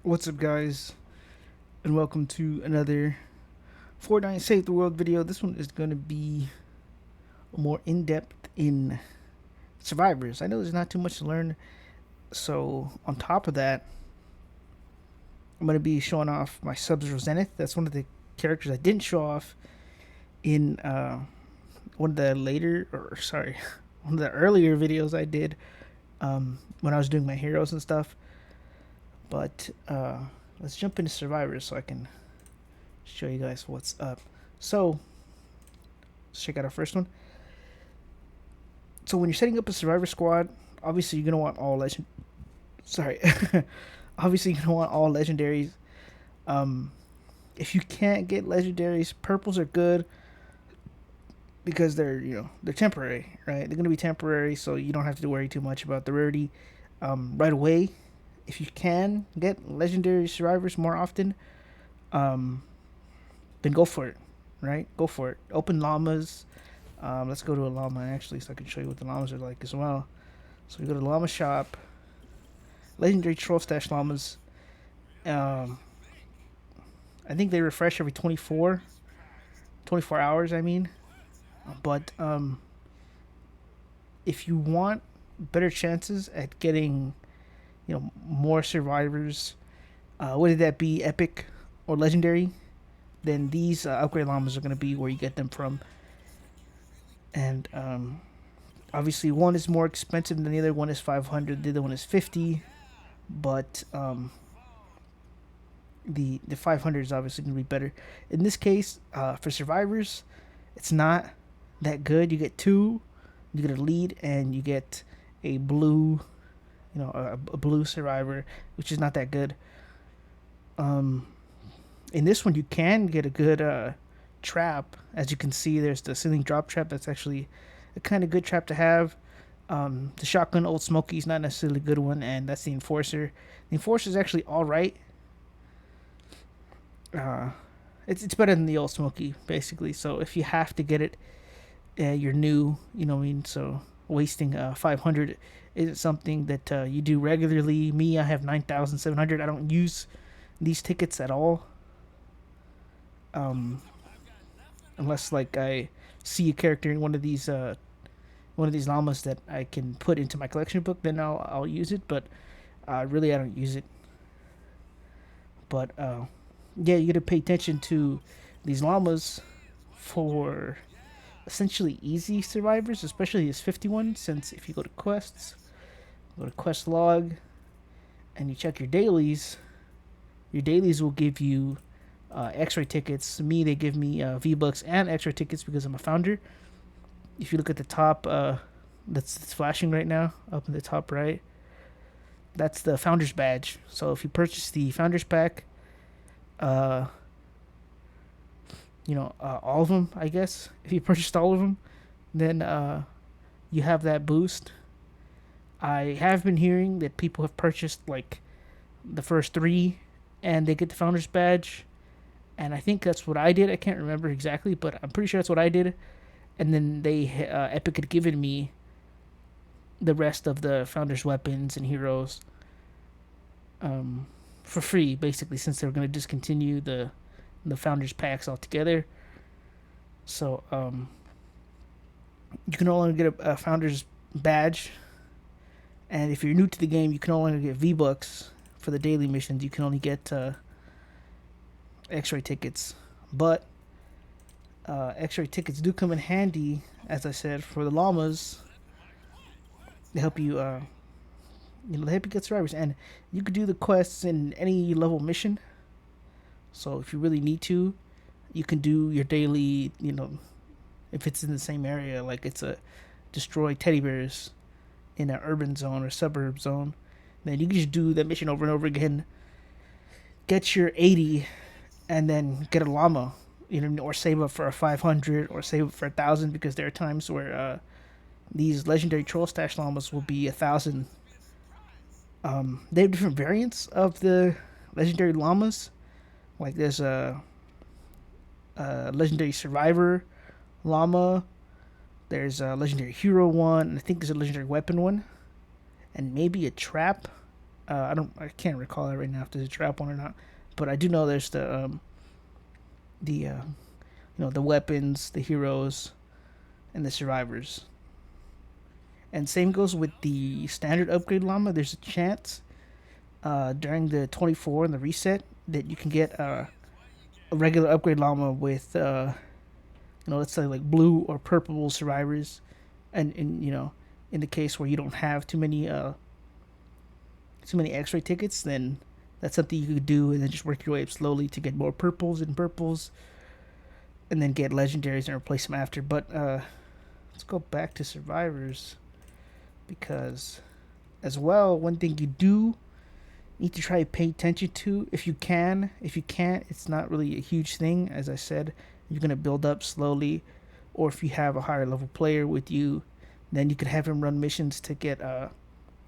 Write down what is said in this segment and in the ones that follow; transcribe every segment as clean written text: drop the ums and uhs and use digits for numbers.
What's up, guys, and welcome to another Fortnite Save the World video. This one is going to be more in-depth in Survivors. I know there's not too much to learn, so on top of that, I'm going to be showing off my Subzero Zenith. That's one of the characters I didn't show off in one of the later, or sorry, one of the earlier videos I did when I was doing my heroes and stuff. But let's jump into Survivors so I can show you guys what's up. So let's check out our first one. So when you're setting up a Survivor squad, obviously you're gonna want all legend. Sorry, obviously you're gonna want all legendaries. If you can't get legendaries, purples are good because they're temporary, right? They're gonna be temporary, so you don't have to worry too much about the rarity right away. If you can get legendary survivors more often, then go for it, right? Go for it. Open llamas. Let's go to a llama actually, so I can show you what the llamas are like as well. So we go to the llama shop. Legendary troll stash llamas. I think they refresh every 24 hours. I mean, but if you want better chances at getting, more survivors, whether that be epic or legendary, then these upgrade llamas are going to be where you get them from. And obviously, one is more expensive than the other. One is 500, the other one is 50. But the 500 is obviously going to be better. In this case, for survivors, it's not that good. You get two, you get a lead, and you get a blue, a blue survivor, which is not that good. In this one, you can get a good trap. As you can see, there's the ceiling drop trap. That's actually a kind of good trap to have. The shotgun Old Smoky is not necessarily a good one, and that's the enforcer. The enforcer is actually all right. It's better than the Old Smoky, basically. So if you have to get it, you're new. You know what I mean? So wasting 500 isn't something that you do regularly. Me, I have 9,700. I don't use these tickets at all. Unless like I see a character in one of these llamas that I can put into my collection book, then I'll use it. But really, I don't use it. But yeah, you got to pay attention to these llamas for essentially easy survivors, especially this 51. Since if you go to quests, go to quest log, and you check your dailies will give you X-ray tickets. Me, they give me V-Bucks and X-ray tickets because I'm a founder. If you look at the top, that's flashing right now up in the top right. That's the founder's badge. So if you purchase the founder's pack, all of them, I guess. If you purchased all of them, then you have that boost. I have been hearing that people have purchased like the first three, and they get the founder's badge. And I think that's what I did. I can't remember exactly, but I'm pretty sure that's what I did. And then Epic had given me the rest of the founder's weapons and heroes for free, basically, since they were going to discontinue the founders packs altogether. So you can no longer get a founders badge, and if you're new to the game, you can no longer get V-Bucks for the daily missions. You can only get X-ray tickets, but X-ray tickets do come in handy, as I said, for the llamas. They help you they help you get survivors, and you could do the quests in any level mission. So if you really need to, you can do your daily, if it's in the same area, like it's a destroy teddy bears in an urban zone or suburb zone, then you can just do that mission over and over again, get your 80, and then get a llama, or save up for a 500 or save up for 1,000, because there are times where these legendary troll stash llamas will be 1,000. They have different variants of the legendary llamas. Like there's a legendary survivor llama. There's a legendary hero one. And I think there's a legendary weapon one, and maybe a trap I can't recall it right now if there's a trap one or not, but I do know there's the the weapons, the heroes, and the survivors. And same goes with the standard upgrade llama. There's a chance during the 24 and the reset that you can get a regular upgrade llama with let's say like blue or purple survivors, and in the case where you don't have too many X-ray tickets, then that's something you could do, and then just work your way up slowly to get more purples and purples, and then get legendaries and replace them after. But let's go back to survivors, because as well, one thing you do need to try to pay attention to, if you can. If you can't, it's not really a huge thing. As I said, you're gonna build up slowly, or if you have a higher level player with you, then you could have him run missions to get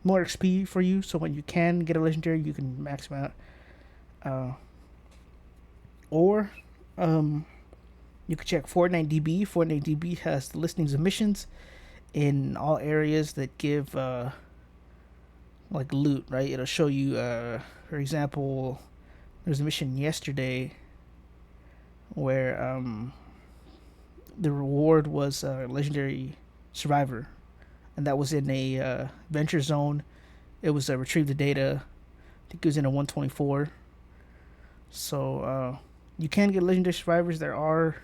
more XP for you. So when you can get a legendary, you can max them out. Or you could check Fortnite DB. Fortnite DB has the listings of missions in all areas that give like loot, right? It'll show you, for example, there's a mission yesterday where the reward was a legendary survivor, and that was in a venture zone. It was retrieve the data. I think it was in a 124. So you can get legendary survivors. There are,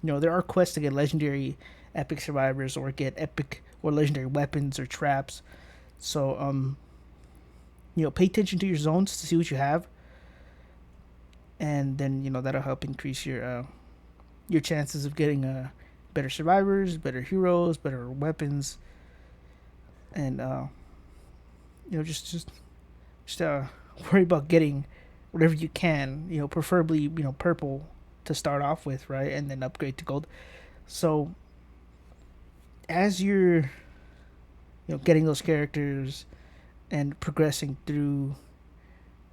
there are quests to get legendary epic survivors or get epic or legendary weapons or traps. So pay attention to your zones to see what you have, and then that'll help increase your chances of getting better survivors, better heroes, better weapons, and just worry about getting whatever you can. Preferably purple to start off with, right, and then upgrade to gold. So as you're getting those characters and progressing through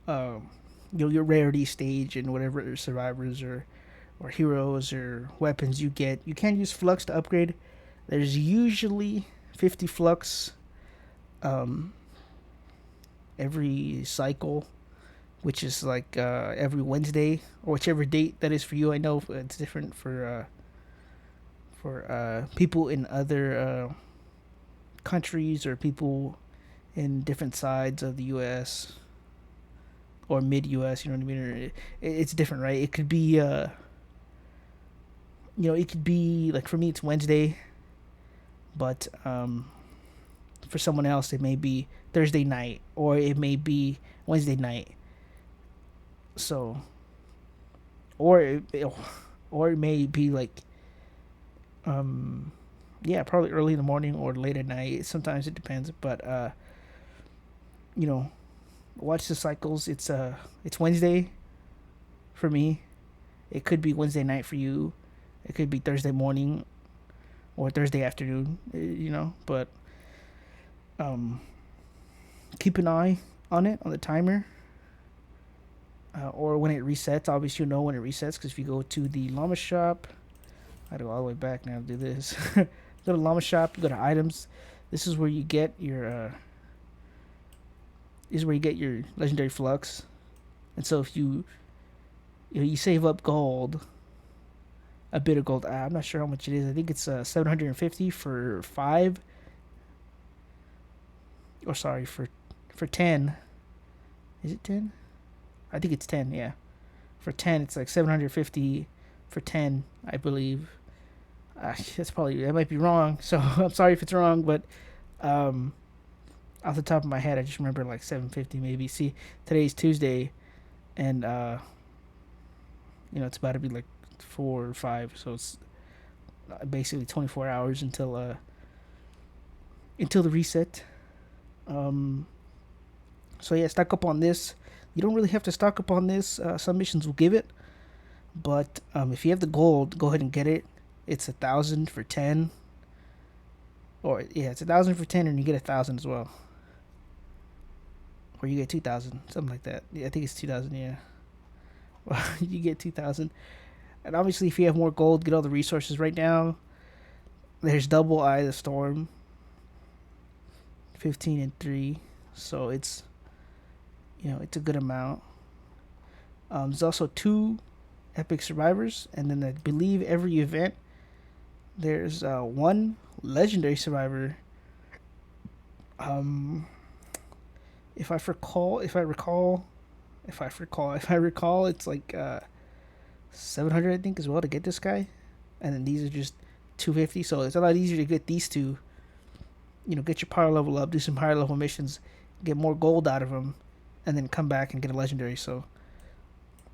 your rarity stage and whatever survivors or heroes or weapons you get, you can use flux to upgrade. There's usually 50 flux every cycle, which is like every Wednesday or whichever date that is for you. I know it's different for people in other countries or people in different sides of the U.S. or mid U.S. You know what I mean? Or it's different, right? It could be it could be like, for me it's Wednesday, but for someone else it may be Thursday night, or it may be Wednesday night. So, or it may be like probably early in the morning or late at night. Sometimes it depends, but watch the cycles. It's Wednesday for me. It could be Wednesday night for you. It could be Thursday morning or Thursday afternoon. But keep an eye on it, on the timer, or when it resets. Obviously, you'll know when it resets, because if you go to the llama shop, I go all the way back now to do this. Go to llama shop. You go to items. This is where you get your legendary flux. And so if you save up gold, a bit of gold. I'm not sure how much it is. I think it's 750 for 5. Or sorry, for 10. Is it 10? I think it's 10. Yeah, for 10 it's like 750 for 10, I believe. That might be wrong. So I'm sorry if it's wrong, but off the top of my head, I just remember like 750 maybe. See, today's Tuesday, and it's about to be like 4 or 5, so it's basically 24 hours until the reset. So yeah, stock up on this. You don't really have to stock up on this. Some missions will give it, but if you have the gold, go ahead and get it. It's 1,000 for 10, it's 1,000 for 10, and you get 1,000 as well, or you get 2,000, something like that. Yeah, I think it's 2,000. Yeah, well, you get 2,000, and obviously if you have more gold, get all the resources. Right now, there's double Eye of the Storm. 15 and 3. So it's, it's a good amount. There's also 2 epic survivors, and then I believe every event there's 1 legendary survivor. Um, if I recall, it's like 700, I think, as well to get this guy, and then these are just 250. So it's a lot easier to get these two. Get your power level up, do some higher level missions, get more gold out of them, and then come back and get a legendary. So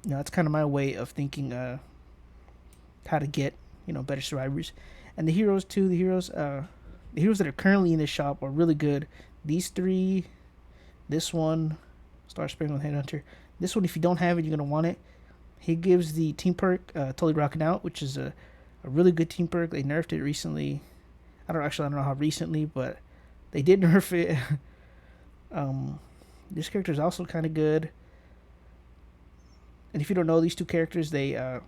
that's kind of my way of thinking how to get better survivors. And the heroes too. The heroes that are currently in this shop are really good. These 3, this one, Star Sprinkled Headhunter. This one, if you don't have it, you're gonna want it. He gives the team perk Totally Rocking Out, which is a really good team perk. They nerfed it recently. I don't know how recently, but they did nerf it. This character is also kind of good. And if you don't know these 2 characters, they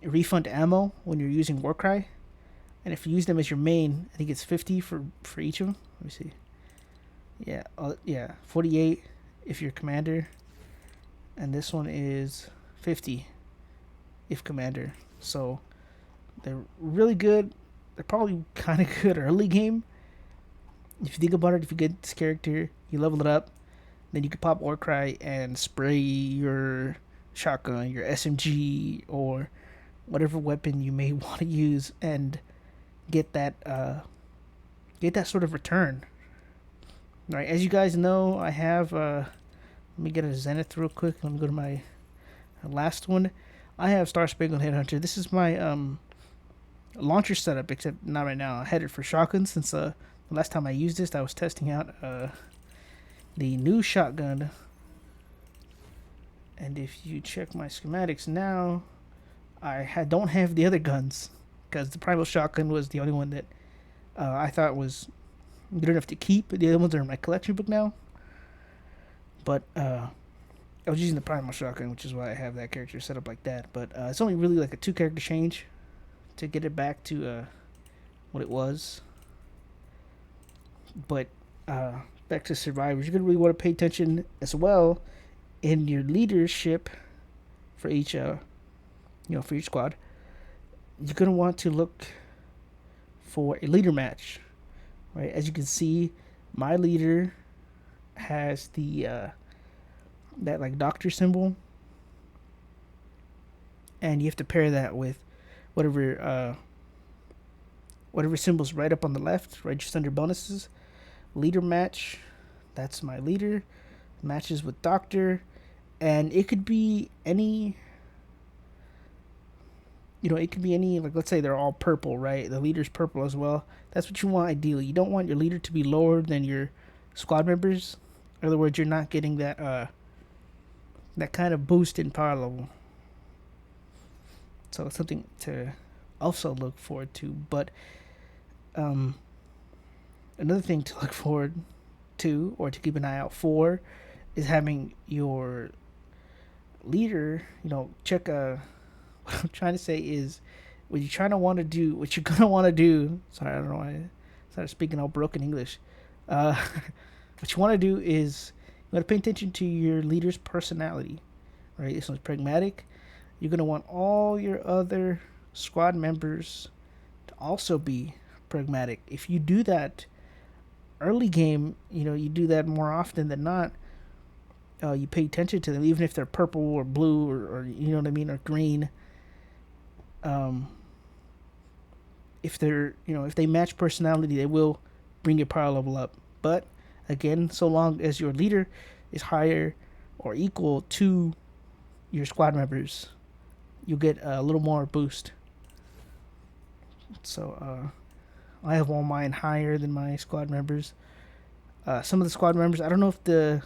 refund ammo when you're using Warcry. And if you use them as your main, I think it's 50 for each of them. Let me see. Yeah, 48 if you're commander. And this one is 50 if commander. So they're really good. They're probably kind of good early game. If you think about it, if you get this character, you level it up, then you can pop Warcry and spray your shotgun, your SMG, or whatever weapon you may want to use, and get that sort of return. Right, as you guys know, I have let me get a Zenith real quick. Let me go to my last one. I have Star Spangled Headhunter. This is my launcher setup, except not right now. I had it for shotgun since the last time I used this, I was testing out the new shotgun. And if you check my schematics now, don't have the other guns, because the primal shotgun was the only one that I thought was good enough to keep. The other ones are in my collection book now. But I was using the primal shotgun, which is why I have that character set up like that. But it's only really like a 2 character change to get it back to what it was. But back to survivors, you're gonna really want to pay attention as well in your leadership for each for each squad. You're gonna want to look for a leader match, right? As you can see, my leader has the that like doctor symbol, and you have to pair that with whatever symbol's right up on the left, right just under bonuses. Leader match, that's my leader. Matches with doctor, and it could be any. It could be any, like, let's say they're all purple, right? The leader's purple as well. That's what you want ideally. You don't want your leader to be lower than your squad members. In other words, you're not getting that kind of boost in power level. So it's something to also look forward to. But another thing to look forward to, or to keep an eye out for, is having your leader, check what I'm trying to say is, what you're gonna want to do. Sorry, I don't know why I started speaking all broken English. What you want to do is you want to pay attention to your leader's personality, right? This one's pragmatic. You're gonna want all your other squad members to also be pragmatic. If you do that early game, you do that more often than not. You pay attention to them, even if they're purple or blue or you know what I mean, or green. If they match personality, they will bring your power level up. But again, so long as your leader is higher or equal to your squad members, you'll get a little more boost. So I have all mine higher than my squad members. Some of the squad members, I don't know if the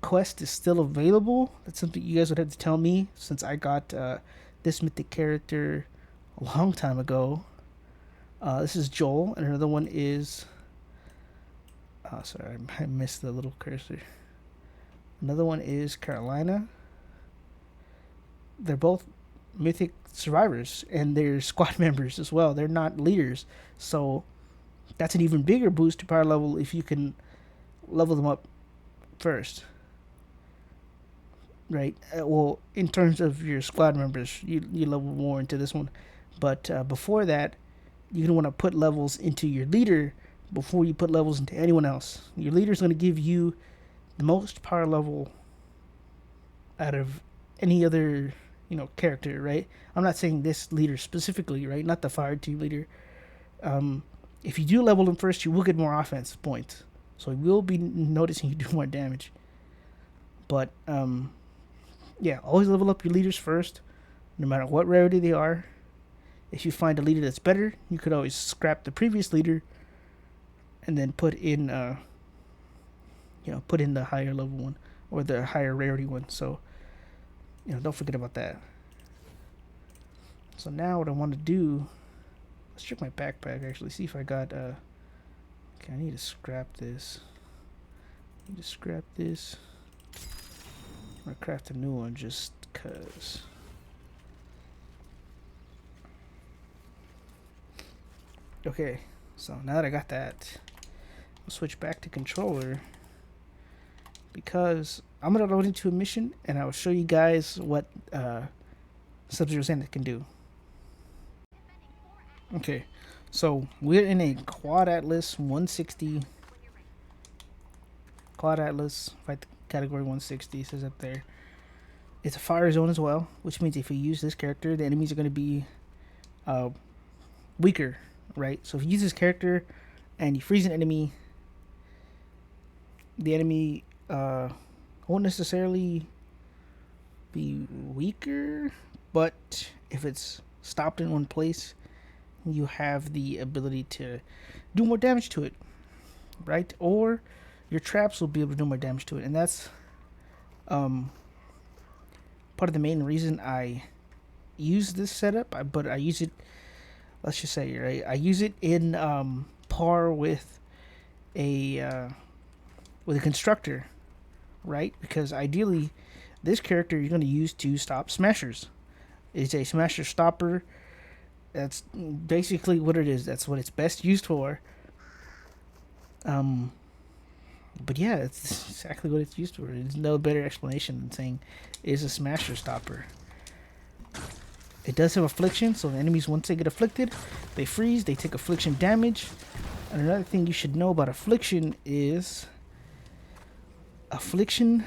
quest is still available. That's something you guys would have to tell me, since I got this mythic character a long time ago. This is Joel, and another one is sorry, I missed the little cursor. Another one is Carolina. They're both mythic survivors, and they're squad members as well. They're not leaders. So That's an even bigger boost to power level if you can level them up first, right? Well, in terms of your squad members, you level more into this one, but before that, you're gonna want to put levels into your leader before you put levels into anyone else. Your leader is gonna give you the most power level out of any other, character, right? I'm not saying this leader specifically, right? Not the fire team leader. If you do level him first, you will get more offense points, so you will be noticing you do more damage. But yeah, always level up your leaders first, no matter what rarity they are. If you find a leader that's better, you could always scrap the previous leader and then put in put in the higher level one or the higher rarity one. So don't forget about that. So now what I want to do, let's check my backpack actually, see if I got okay, I need to scrap this. Or craft a new one just cause. Okay, so now that I got that, I'll switch back to controller because I'm gonna load into a mission and I'll show you guys what Subzero Zenith can do. Okay, so we're in a Quad Atlas 160. Quad Atlas, fight category 160, says up there. It's a fire zone as well, which means if you use this character, the enemies are going to be weaker, right? So if you use this character and you freeze an enemy, the enemy won't necessarily be weaker, but if it's stopped in one place, you have the ability to do more damage to it, right? Or your traps will be able to do more damage to it, and that's part of the main reason I use this setup. But I use it, let's just say, right? I use it in par with a constructor, right? Because ideally, this character you're going to use to stop smashers. It's a smasher stopper. That's basically what it is. That's what it's best used for. But yeah, it's exactly what it's used for. There's no better explanation than saying it's a smasher stopper. It does have affliction, so the enemies, once they get afflicted, they freeze, they take affliction damage. And another thing you should know about affliction is affliction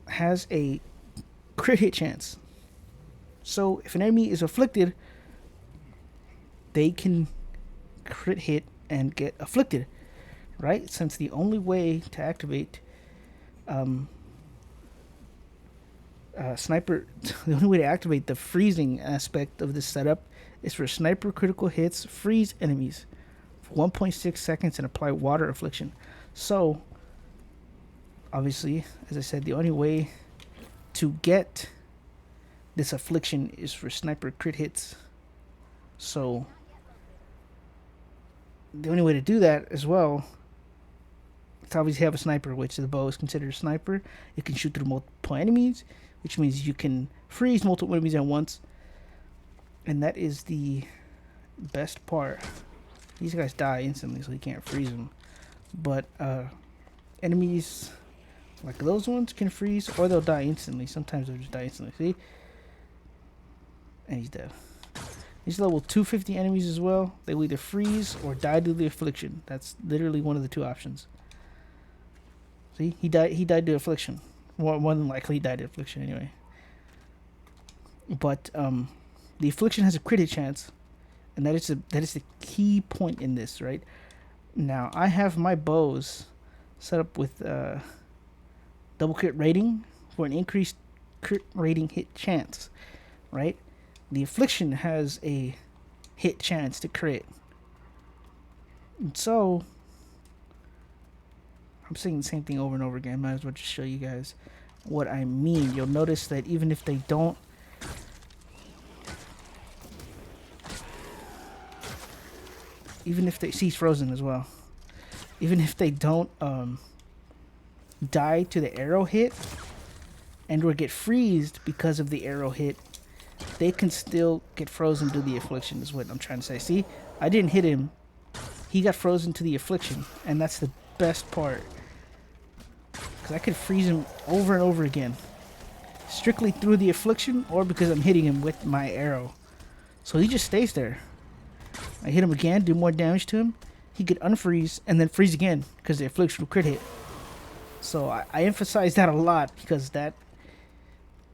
has a crit hit chance. So if an enemy is afflicted, they can crit hit and get afflicted, right? Since the only way to activate sniper, the only way to activate the freezing aspect of this setup is for sniper critical hits, freeze enemies for 1.6 seconds and apply water affliction. So obviously, as I said, the only way to get this affliction is for sniper crit hits. So the only way to do that as well is to obviously have a sniper, which the bow is considered a sniper. It can shoot through multiple enemies, which means you can freeze multiple enemies at once. And that is the best part. These guys die instantly, so you can't freeze them. But enemies like those ones can freeze, or they'll die instantly. Sometimes they'll just die instantly. See? And he's dead. These level 250 enemies as well. They will either freeze or die to the affliction. That's literally one of the two options. See? He died to affliction. More than likely he died to affliction anyway. But the affliction has a crit hit chance. And that is the key point in this, right? Now, I have my bows set up with double crit rating for an increased crit rating hit chance, right? The affliction has a hit chance to crit. And so, I'm saying the same thing over and over again. Might as well just show you guys what I mean. You'll notice that even if they don't see, he's frozen as well. Even if they don't die to the arrow hit and or get freezed because of the arrow hit, they can still get frozen to the affliction, is what I'm trying to say. See, I didn't hit him, he got frozen to the affliction, and that's the best part. Because I could freeze him over and over again. Strictly through the affliction, or because I'm hitting him with my arrow. So he just stays there. I hit him again, do more damage to him. He could unfreeze, and then freeze again, because the affliction will crit hit. So I emphasize that a lot, because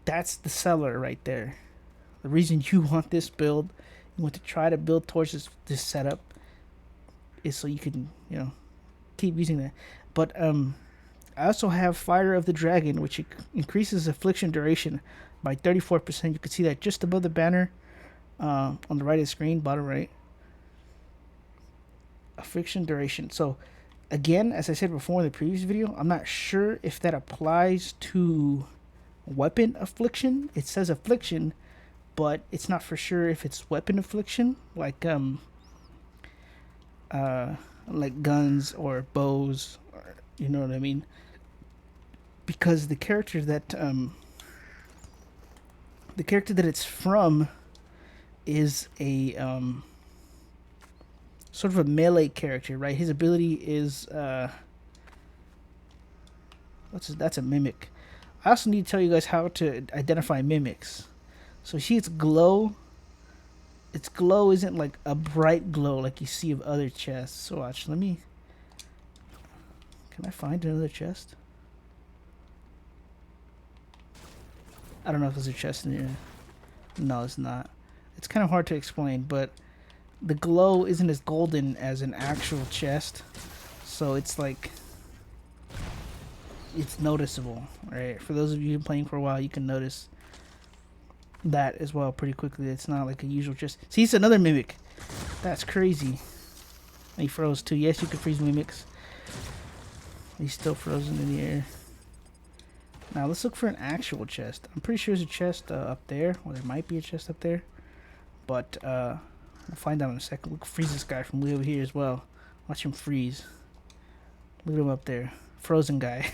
that's the seller right there. The reason you want this build, you want to try to build towards this setup, is so you can, keep using that. But I also have Fire of the Dragon, which increases affliction duration by 34%. You can see that just above the banner on the right of the screen, bottom right. Affliction duration. So again, as I said before in the previous video, I'm not sure if that applies to weapon affliction. It says affliction, but it's not for sure if it's weapon affliction, like guns or bows, or, you know what I mean? Because the character that it's from is a sort of a melee character, right? His ability is that's a mimic. I also need to tell you guys how to identify mimics. So see its glow. Its glow isn't like a bright glow like you see of other chests. So watch, can I find another chest? I don't know if there's a chest in here. No, it's not. It's kind of hard to explain, but the glow isn't as golden as an actual chest, so it's like, it's noticeable, right? For those of you playing for a while, you can notice that as well pretty quickly. It's not like a usual chest. See, it's another mimic. That's crazy. He froze too. Yes, you can freeze mimics. He's still frozen in the air. Now let's look for an actual chest. I'm pretty sure there's a chest up there. Well, there might be a chest up there, but we'll find out in a second. Look, freeze this guy from way over here as well. Watch him freeze. Look at him up there. Frozen guy.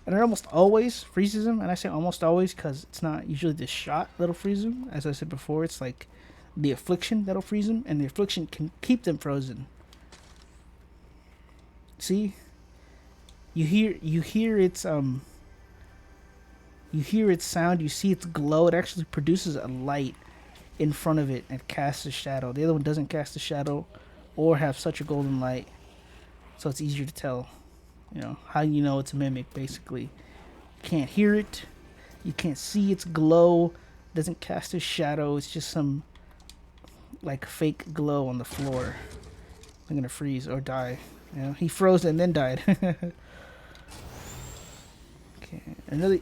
And it almost always freezes him. And I say almost always because it's not usually the shot that'll freeze him. As I said before, it's like the affliction that'll freeze him. And the affliction can keep them frozen. See? You hear its sound, you see its glow. It actually produces a light in front of it and casts a shadow. The other one doesn't cast a shadow or have such a golden light, so it's easier to tell. How you know it's a mimic, basically. You can't hear it, you can't see its glow, it doesn't cast a shadow, it's just some like fake glow on the floor. I'm gonna freeze or die. He froze and then died. Okay, another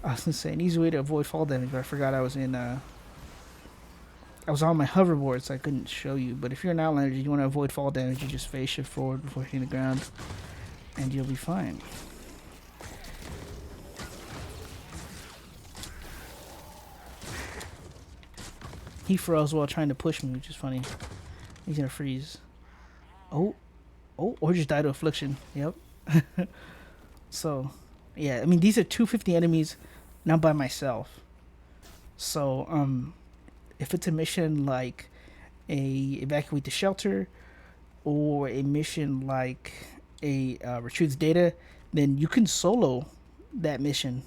I was gonna say an easy way to avoid fall damage, but I forgot I was on my hoverboard, so I couldn't show you. But if you're an outlander, you want to avoid fall damage, you just phase shift forward before hitting the ground, and you'll be fine. He froze while trying to push me, which is funny. He's gonna freeze. Oh, or just die to affliction. Yep. So, yeah, I mean, these are 250 enemies, not by myself. So, if it's a mission like a evacuate the shelter, or a mission like a retrieve the data, then you can solo that mission.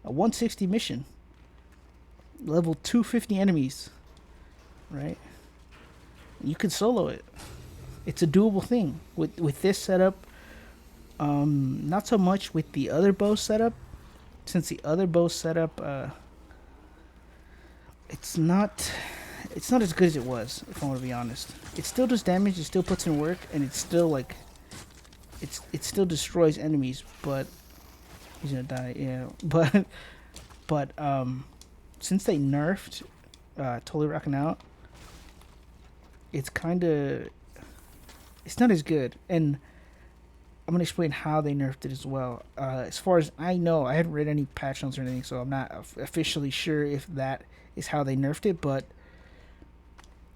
A 160 mission. Level 250 enemies. Right? You can solo it. It's a doable thing. With this setup, not so much with the other bow setup, since the other bow setup, it's not as good as it was, if I want to be honest. It still does damage, it still puts in work, and it's still like, it still destroys enemies, but he's gonna die, yeah. But since they nerfed Totally Rocking Out, it's not as good, and I'm gonna explain how they nerfed it as well. As far as I know, I haven't read any patch notes or anything, so I'm not officially sure if that is how they nerfed it. But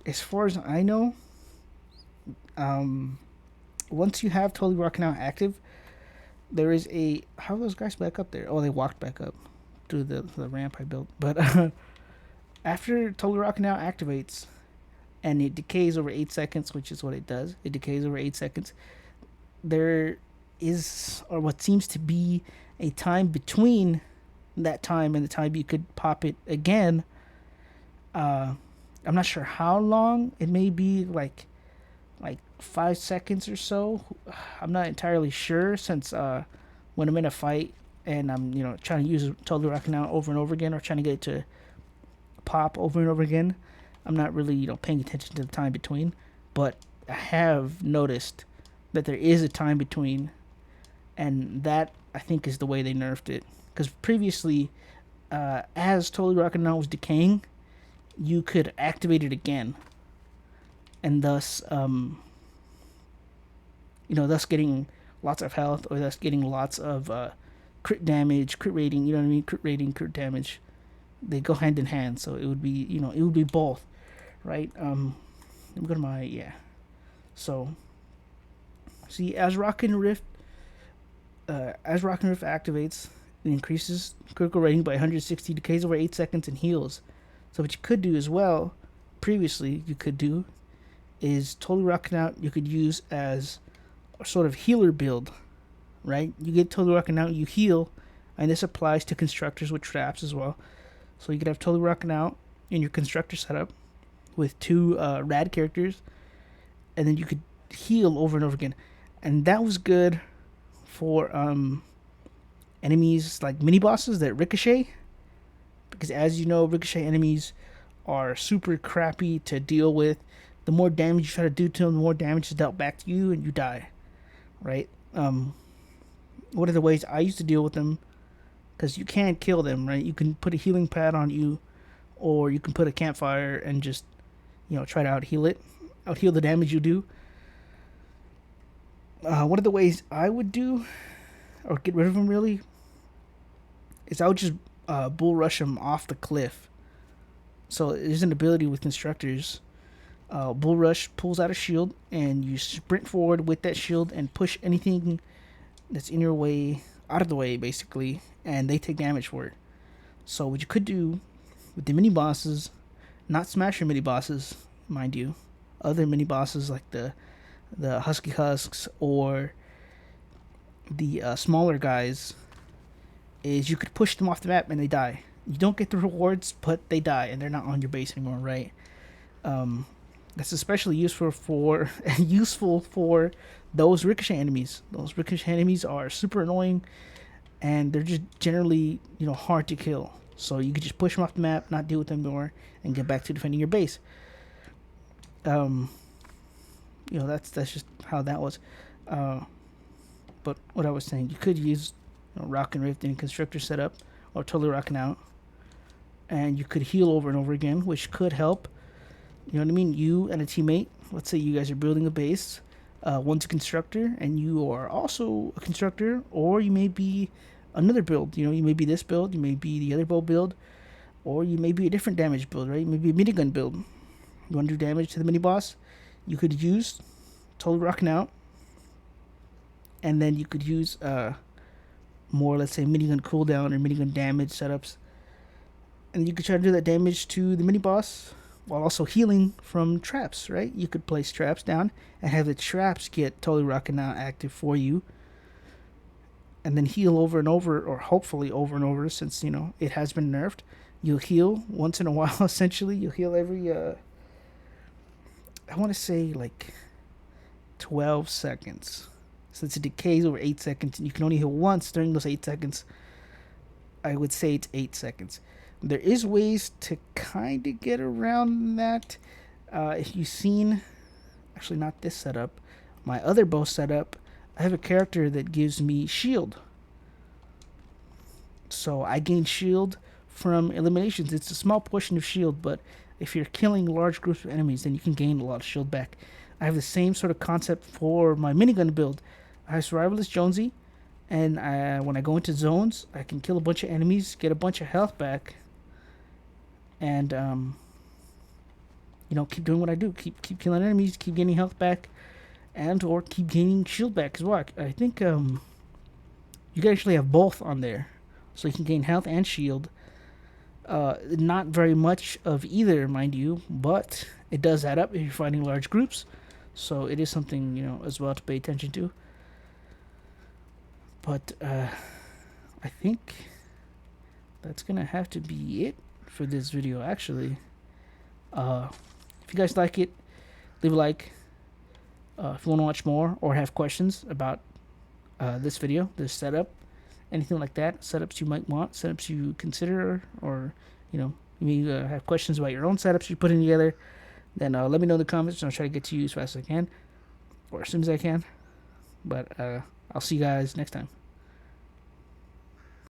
as far as I know, once you have Totally Rocking Out active, there is a... How are those guys back up there? Oh, they walked back up through the ramp I built. But after Totally Rocking Out activates, and it decays over 8 seconds, which is what it does. It decays over 8 seconds. There is, or what seems to be, a time between that time and the time you could pop it again. I'm not sure how long. It may be like 5 seconds or so. I'm not entirely sure, since when I'm in a fight and I'm trying to use Totally Rocking Out over and over again, or trying to get it to pop over and over again, I'm not really paying attention to the time between. But I have noticed that there is a time between, and that I think is the way they nerfed it. Because previously, as Totally Rocking Out was decaying, you could activate it again, and thus thus getting lots of health, or thus getting lots of crit damage, crit rating. You know what I mean? Crit rating, crit damage. They go hand in hand. So it would be it would be both, right? Let me go to my So see, as Rockin' Rift activates, it increases critical rating by 160, decays over 8 seconds, and heals. So what you could do as well, previously you could do, is Totally Rocking Out you could use as a sort of healer build, right? You get Totally Rocking Out, you heal, and this applies to constructors with traps as well. So you could have Totally Rocking Out in your constructor setup with 2 rad characters, and then you could heal over and over again. And that was good for enemies like mini bosses that ricochet, because as you know, ricochet enemies are super crappy to deal with. The more damage you try to do to them, the more damage is dealt back to you, and you die, right? One of the ways I used to deal with them, because you can't kill them, right? You can put a healing pad on you, or you can put a campfire and just try to out heal the damage you do. One of the ways I would do, or get rid of them really, is I would just bull rush them off the cliff. So there's an ability with constructors. Bull rush pulls out a shield, and you sprint forward with that shield and push anything that's in your way out of the way, basically, and they take damage for it. So what you could do with the mini bosses, not Smasher mini bosses, mind you, other mini bosses like the Husky Husks or the smaller guys, is you could push them off the map and they die. You don't get the rewards, but they die and they're not on your base anymore, right? That's especially useful for those ricochet enemies. Those ricochet enemies are super annoying, and they're just generally hard to kill. So you could just push them off the map, not deal with them anymore, and get back to defending your base. That's just how that was. But what I was saying, you could use Rockin' Rift in constructor setup, or Totally Rocking Out, and you could heal over and over again, which could help. You know what I mean? You and a teammate, let's say you guys are building a base, one's a constructor, and you are also a constructor, or you may be another build. You may be this build, you may be the other bow build, or you may be a different damage build, right? You may be a minigun build. You want to do damage to the mini boss? You could use Totally Rocking Out, and then you could use more, let's say, minigun cooldown or minigun damage setups, and you could try to do that damage to the mini boss while also healing from traps, right? You could place traps down and have the traps get Totally Rocking Out active for you, and then heal over and over, or hopefully over and over, since it has been nerfed. You'll heal once in a while. Essentially, you'll heal every I want to say like 12 seconds. Since it decays over 8 seconds, and you can only heal once during those 8 seconds, I would say it's 8 seconds. There is ways to kind of get around that. If you've seen, actually not this setup, my other bow setup, I have a character that gives me shield. So I gain shield from eliminations. It's a small portion of shield, but if you're killing large groups of enemies, then you can gain a lot of shield back. I have the same sort of concept for my minigun build. I have Survivors Jonesy, and when I go into zones, I can kill a bunch of enemies, get a bunch of health back, and keep doing what I do. Keep killing enemies, keep gaining health back, and or keep gaining shield back as well. I think you can actually have both on there, so you can gain health and shield. Not very much of either, mind you, but it does add up if you're finding large groups. So it is something, you know, as well to pay attention to. But I think that's gonna have to be it for this video. Actually, if you guys like it, leave a like. If you want to watch more or have questions about this video, this setup, anything like that, setups you might want, setups you consider, or you know, you may have questions about your own setups you're putting together, then let me know in the comments and I'll try to get to you as fast as I can, or as soon as I can. But I'll see you guys next time.